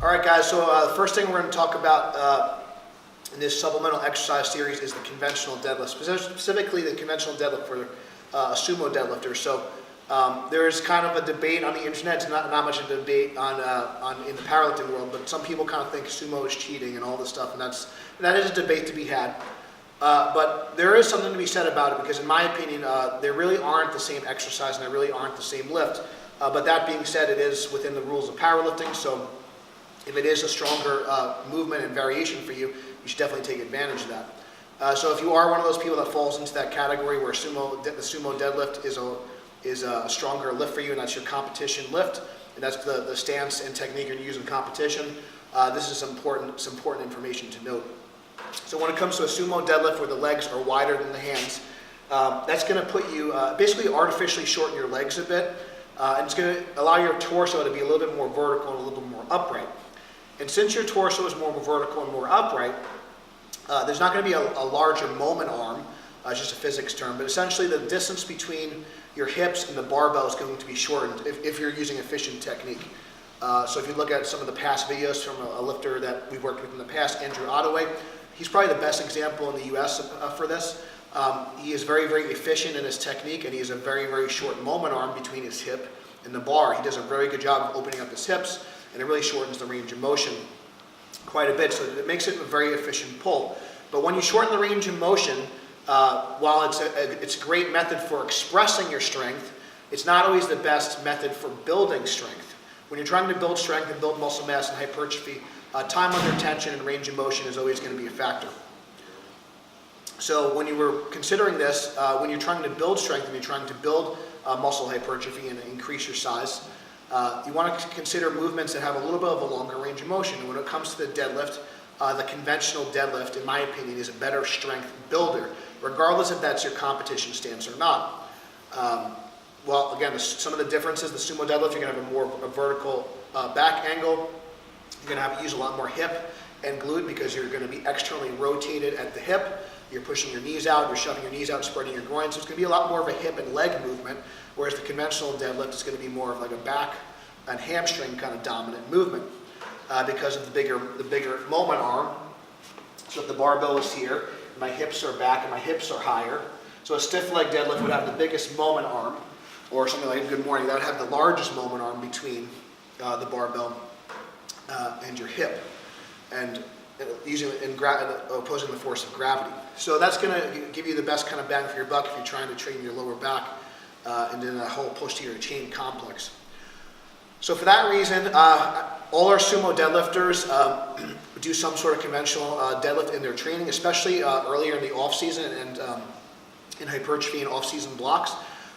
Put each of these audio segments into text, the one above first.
All right, guys, so the first thing we're going to talk about in this supplemental exercise series is the conventional deadlift, specifically the conventional deadlift for a sumo deadlifter. So there's kind of a debate on the internet. It's not much of a debate in the powerlifting world, but some people kind of think sumo is cheating and all this stuff, and that is a debate to be had. But there is something to be said about it because, in my opinion, they really aren't the same exercise and they really aren't the same lift. But that being said, it is within the rules of powerlifting. So if it is a stronger movement and variation for you, you should definitely take advantage of that. So if you are one of those people that falls into that category where the sumo deadlift is a stronger lift for you, and that's your competition lift, and that's the stance and technique you're using in competition, this is some important information to note. So when it comes to a sumo deadlift where the legs are wider than the hands, that's going to put you basically artificially shorten your legs a bit, and it's going to allow your torso to be a little bit more vertical and a little bit more upright. And since your torso is more vertical and more upright, there's not going to be a larger moment arm, it's just a physics term, but essentially the distance between your hips and the barbell is going to be shortened if you're using efficient technique. So if you look at some of the past videos from a lifter that we've worked with in the past, Andrew Ottaway, he's probably the best example in the US for this. He is very, very efficient in his technique, and he has a very, very short moment arm between his hip and the bar. He does a very good job of opening up his hips, and it really shortens the range of motion quite a bit, so it makes it a very efficient pull. But when you shorten the range of motion, while it's a great method for expressing your strength, it's not always the best method for building strength. When you're trying to build strength and build muscle mass and hypertrophy, time under tension and range of motion is always going to be a factor. So when you were considering this, when you're trying to build strength and you're trying to build muscle hypertrophy and increase your size, you want to consider movements that have a little bit of a longer range of motion. And when it comes to the deadlift, the conventional deadlift, in my opinion, is a better strength builder, regardless if that's your competition stance or not. Well, again, some of the differences, the sumo deadlift, you're going to have a vertical back angle. You're going to have to use a lot more hip and glute because you're going to be externally rotated at the hip. You're pushing your knees out, you're shoving your knees out, spreading your groins. So it's going to be a lot more of a hip and leg movement, whereas the conventional deadlift is going to be more of like a back and hamstring kind of dominant movement because of the bigger moment arm. So if the barbell is here, my hips are back and my hips are higher. So a stiff leg deadlift would have the biggest moment arm, or something like a good morning, that would have the largest moment arm between the barbell and your hip, and using opposing the force of gravity. So that's going to give you the best kind of bang for your buck if you're trying to train your lower back and then that whole posterior chain complex. So for that reason, all our sumo deadlifters do some sort of conventional deadlift in their training, especially earlier in the off season and in hypertrophy and off season blocks,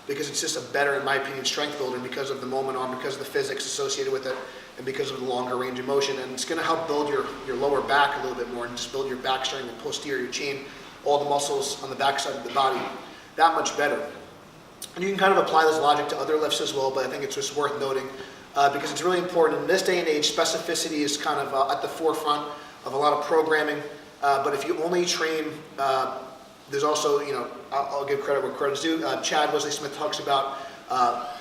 because it's just a better, in my opinion, strength builder because of the moment arm, because of the physics associated with it, and because of the longer range of motion. And it's going to help build your lower back a little bit more and just build your back strength and posterior chain, all the muscles on the back side of the body, that much better. And you can kind of apply this logic to other lifts as well, but I think it's just worth noting because it's really important. In this day and age, specificity is kind of at the forefront of a lot of programming, but if you only train, there's also, I'll give credit where credit's due. Chad Wesley Smith talks about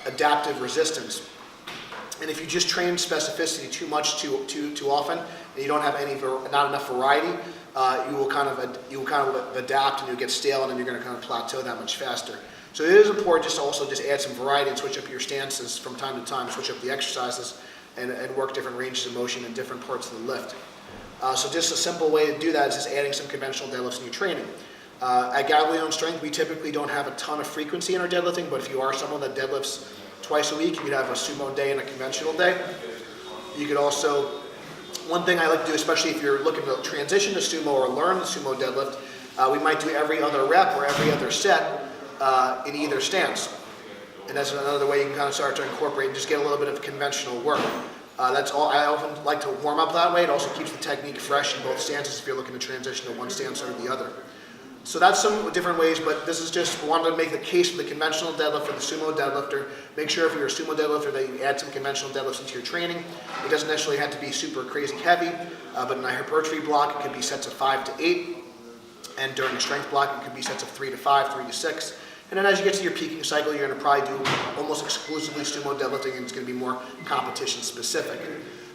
adaptive resistance. And if you just train specificity too much too often, and you don't have not enough variety, you will kind of adapt and you'll get stale, and then you're going to kind of plateau that much faster. So it is important just to also just add some variety and switch up your stances from time to time, switch up the exercises, and work different ranges of motion in different parts of the lift. So just a simple way to do that is just adding some conventional deadlifts in your training. At Galileon Strength, we typically don't have a ton of frequency in our deadlifting, but if you are someone that deadlifts twice a week, you could have a sumo day and a conventional day. You could also, one thing I like to do, especially if you're looking to transition to sumo or learn the sumo deadlift, we might do every other rep or every other set in either stance. And that's another way you can kind of start to incorporate and just get a little bit of conventional work. That's all. I often like to warm up that way. It also keeps the technique fresh in both stances if you're looking to transition to one stance or the other. So that's some different ways, but this is just wanted to make the case for the conventional deadlift for the sumo deadlifter. Make sure if you're a sumo deadlifter that you add some conventional deadlifts into your training. It doesn't necessarily have to be super crazy heavy, but in a hypertrophy block, it could be sets of 5 to 8. And during a strength block, it could be sets of 3 to 5, 3 to 6. And then as you get to your peaking cycle, you're going to probably do almost exclusively sumo deadlifting, and it's going to be more competition specific.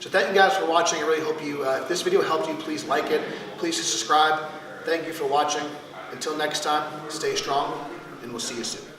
So thank you guys for watching. I really hope you, if this video helped you, please like it. Please subscribe. Thank you for watching. Until next time, stay strong, and we'll see you soon.